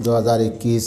2021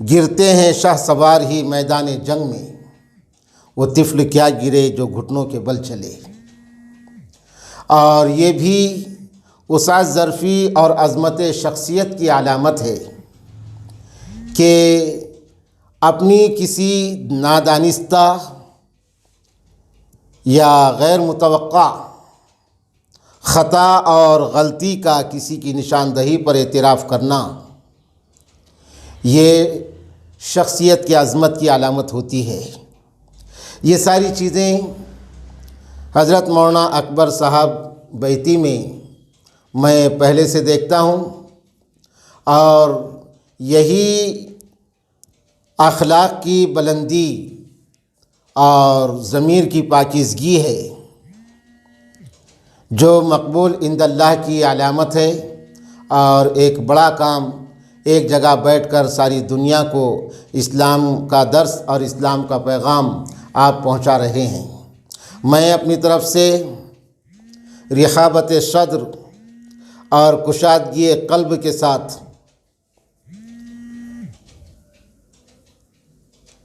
گرتے ہیں شاہ سوار ہی میدان جنگ میں، وہ طفل کیا گرے جو گھٹنوں کے بل چلے۔ اور یہ بھی وسعت ظرفی اور عظمت شخصیت کی علامت ہے کہ اپنی کسی نادانستہ یا غیر متوقع خطا اور غلطی کا کسی کی نشاندہی پر اعتراف کرنا، یہ شخصیت کی عظمت کی علامت ہوتی ہے۔ یہ ساری چیزیں حضرت مولانا اکبر صاحب بیتی میں پہلے سے دیکھتا ہوں، اور یہی اخلاق کی بلندی اور ضمیر کی پاکیزگی ہے جو مقبول عند اللہ کی علامت ہے، اور ایک بڑا کام ایک جگہ بیٹھ کر ساری دنیا کو اسلام کا درس اور اسلام کا پیغام آپ پہنچا رہے ہیں۔ میں اپنی طرف سے رحابت صدر اور کشادگی قلب کے ساتھ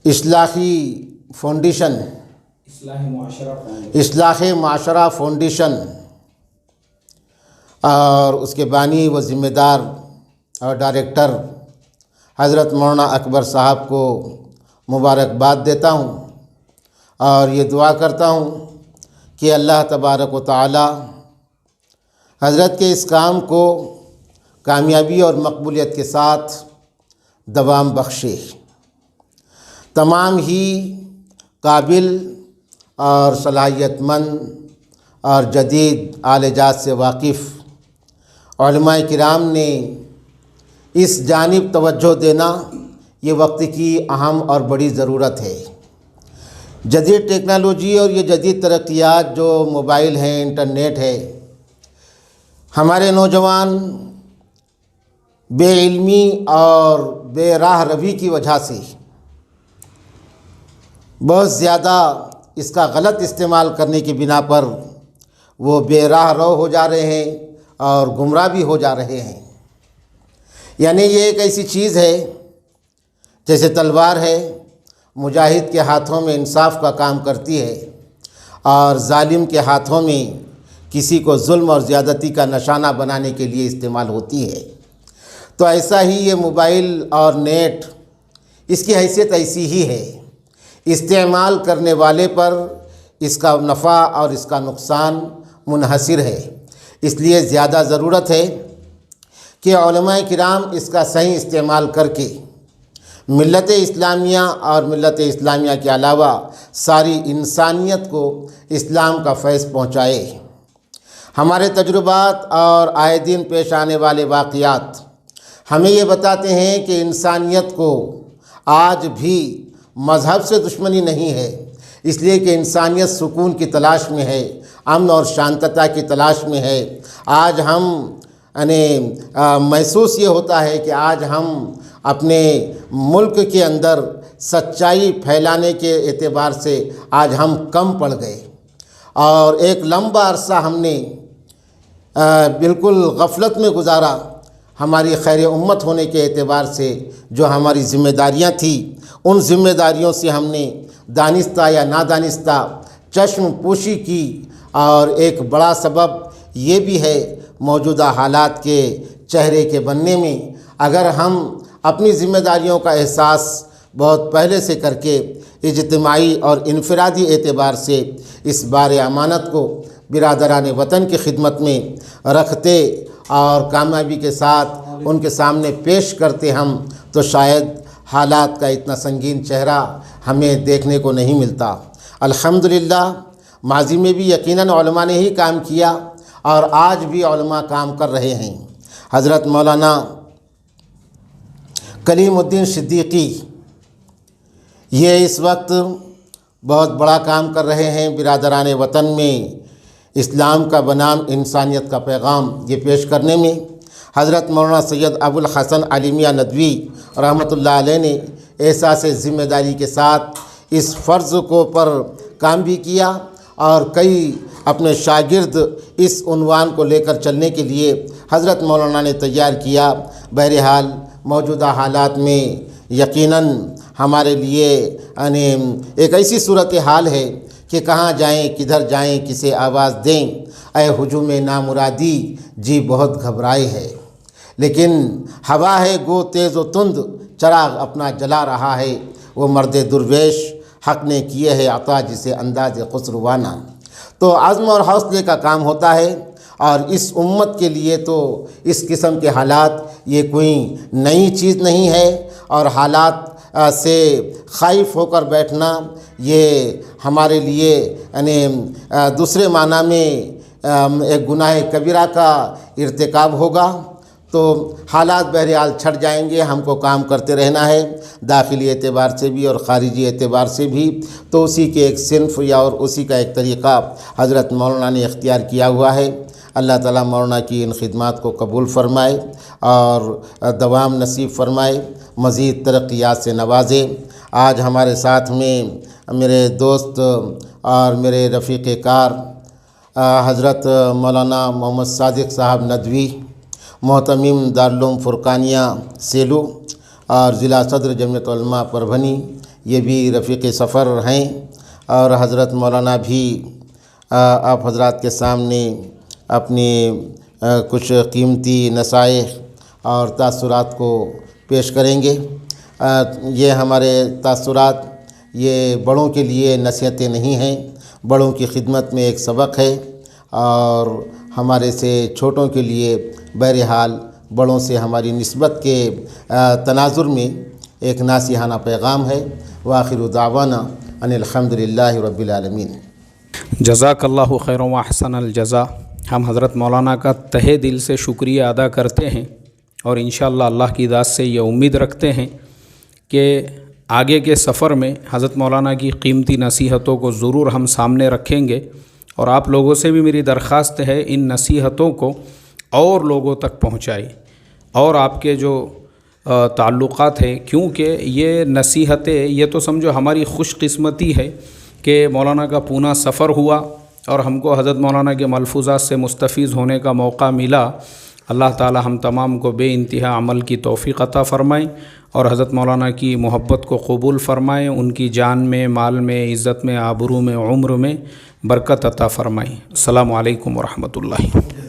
اصلاح معاشرہ فاؤنڈیشن اور اس کے بانی و ذمہ دار اور ڈائریکٹر حضرت مولانا اکبر صاحب کو مبارکباد دیتا ہوں، اور یہ دعا کرتا ہوں کہ اللہ تبارک و تعالی حضرت کے اس کام کو کامیابی اور مقبولیت کے ساتھ دوام بخشے۔ تمام ہی قابل اور صلاحیت مند اور جدید آلات سے واقف علماء کرام نے اس جانب توجہ دینا یہ وقت کی اہم اور بڑی ضرورت ہے۔ جدید ٹیکنالوجی اور یہ جدید ترقیات جو موبائل ہیں، انٹرنیٹ ہے، ہمارے نوجوان بے علمی اور بے راہ روی کی وجہ سے بہت زیادہ اس کا غلط استعمال کرنے کی بنا پر وہ بے راہ رو ہو جا رہے ہیں اور گمراہ بھی ہو جا رہے ہیں۔ یعنی یہ ایک ایسی چیز ہے جیسے تلوار ہے، مجاہد کے ہاتھوں میں انصاف کا کام کرتی ہے اور ظالم کے ہاتھوں میں کسی کو ظلم اور زیادتی کا نشانہ بنانے کے لیے استعمال ہوتی ہے۔ تو ایسا ہی یہ موبائل اور نیٹ، اس کی حیثیت ایسی ہی ہے، استعمال کرنے والے پر اس کا نفع اور اس کا نقصان منحصر ہے۔ اس لیے زیادہ ضرورت ہے کہ علماء کرام اس کا صحیح استعمال کر کے ملت اسلامیہ اور ملت اسلامیہ کے علاوہ ساری انسانیت کو اسلام کا فیض پہنچائے۔ ہمارے تجربات اور آئے دن پیش آنے والے واقعات ہمیں یہ بتاتے ہیں کہ انسانیت کو آج بھی مذہب سے دشمنی نہیں ہے، اس لیے کہ انسانیت سکون کی تلاش میں ہے، امن اور شانتتا کی تلاش میں ہے۔ آج ہم محسوس یہ ہوتا ہے کہ آج ہم اپنے ملک کے اندر سچائی پھیلانے کے اعتبار سے آج ہم کم پڑ گئے، اور ایک لمبا عرصہ ہم نے بالکل غفلت میں گزارا۔ ہماری خیر امت ہونے کے اعتبار سے جو ہماری ذمہ داریاں تھیں، ان ذمہ داریوں سے ہم نے دانستہ یا نادانستہ چشم پوشی کی، اور ایک بڑا سبب یہ بھی ہے موجودہ حالات کے چہرے کے بننے میں۔ اگر ہم اپنی ذمہ داریوں کا احساس بہت پہلے سے کر کے اجتماعی اور انفرادی اعتبار سے اس بار امانت کو برادران وطن کی خدمت میں رکھتے اور کامیابی کے ساتھ ان کے سامنے پیش کرتے ہم، تو شاید حالات کا اتنا سنگین چہرہ ہمیں دیکھنے کو نہیں ملتا۔ الحمدللہ ماضی میں بھی یقیناً علماء نے ہی کام کیا، اور آج بھی علماء کام کر رہے ہیں۔ حضرت مولانا کلیم الدین صدیقی یہ اس وقت بہت بڑا کام کر رہے ہیں برادران وطن میں اسلام کا بنام انسانیت کا پیغام یہ پیش کرنے میں۔ حضرت مولانا سید ابو الحسن علی میاں ندوی رحمۃ اللہ علیہ نے احساس ذمہ داری کے ساتھ اس فرض کو پر کام بھی کیا، اور کئی اپنے شاگرد اس عنوان کو لے کر چلنے کے لیے حضرت مولانا نے تیار کیا۔ بہرحال موجودہ حالات میں یقیناً ہمارے لیے یعنی ایک ایسی صورتحال ہے کہ کہاں جائیں کدھر جائیں کسے آواز دیں، اے ہجوم نامرادی جی بہت گھبرائے ہے، لیکن ہوا ہے گو تیز و تند چراغ اپنا جلا رہا ہے، وہ مرد درویش حق نے کیے ہے عطا جسے انداز خسروانہ۔ تو عزم اور حوصلے کا کام ہوتا ہے، اور اس امت کے لیے تو اس قسم کے حالات یہ کوئی نئی چیز نہیں ہے، اور حالات سے خائف ہو کر بیٹھنا یہ ہمارے لیے یعنی دوسرے معنی میں ایک گناہ کبیرہ کا ارتکاب ہوگا۔ تو حالات بہرحال چھٹ جائیں گے، ہم کو کام کرتے رہنا ہے، داخلی اعتبار سے بھی اور خارجی اعتبار سے بھی۔ تو اسی کے ایک صنف یا اور اسی کا ایک طریقہ حضرت مولانا نے اختیار کیا ہوا ہے۔ اللہ تعالیٰ مولانا کی ان خدمات کو قبول فرمائے اور دوام نصیب فرمائے، مزید ترقیات سے نوازے۔ آج ہمارے ساتھ میں میرے دوست اور میرے رفیق کار حضرت مولانا محمد صادق صاحب ندوی، محتمم دارالعلوم فرقانیہ سیلو اور ضلع صدر جمعیت علماء پربھنی، یہ بھی رفیق سفر ہیں، اور حضرت مولانا بھی آپ حضرات کے سامنے اپنی کچھ قیمتی نصائح اور تاثرات کو پیش کریں گے۔ یہ ہمارے تاثرات یہ بڑوں کے لیے نصیحتیں نہیں ہیں، بڑوں کی خدمت میں ایک سبق ہے، اور ہمارے سے چھوٹوں کے لیے بہرحال بڑوں سے ہماری نسبت کے تناظر میں ایک ناصحانہ پیغام ہے۔ وآخر دعوانا ان الحمدللہ رب العالمین۔ جزاک اللہ خیر و احسن الجزا۔ ہم حضرت مولانا کا تہہ دل سے شکریہ ادا کرتے ہیں، اور انشاءاللہ اللہ کی ذات سے یہ امید رکھتے ہیں کہ آگے کے سفر میں حضرت مولانا کی قیمتی نصیحتوں کو ضرور ہم سامنے رکھیں گے، اور آپ لوگوں سے بھی میری درخواست ہے ان نصیحتوں کو اور لوگوں تک پہنچائیں، اور آپ کے جو تعلقات ہیں، کیونکہ یہ نصیحتیں یہ تو سمجھو ہماری خوش قسمتی ہے کہ مولانا کا پونا سفر ہوا اور ہم کو حضرت مولانا کے ملفوظات سے مستفیض ہونے کا موقع ملا۔ اللہ تعالی ہم تمام کو بے انتہا عمل کی توفیق عطا فرمائیں، اور حضرت مولانا کی محبت کو قبول فرمائیں، ان کی جان میں، مال میں، عزت میں، آبرو میں، عمر میں برکت عطا فرمائیں۔ السلام علیکم ورحمۃ اللہ۔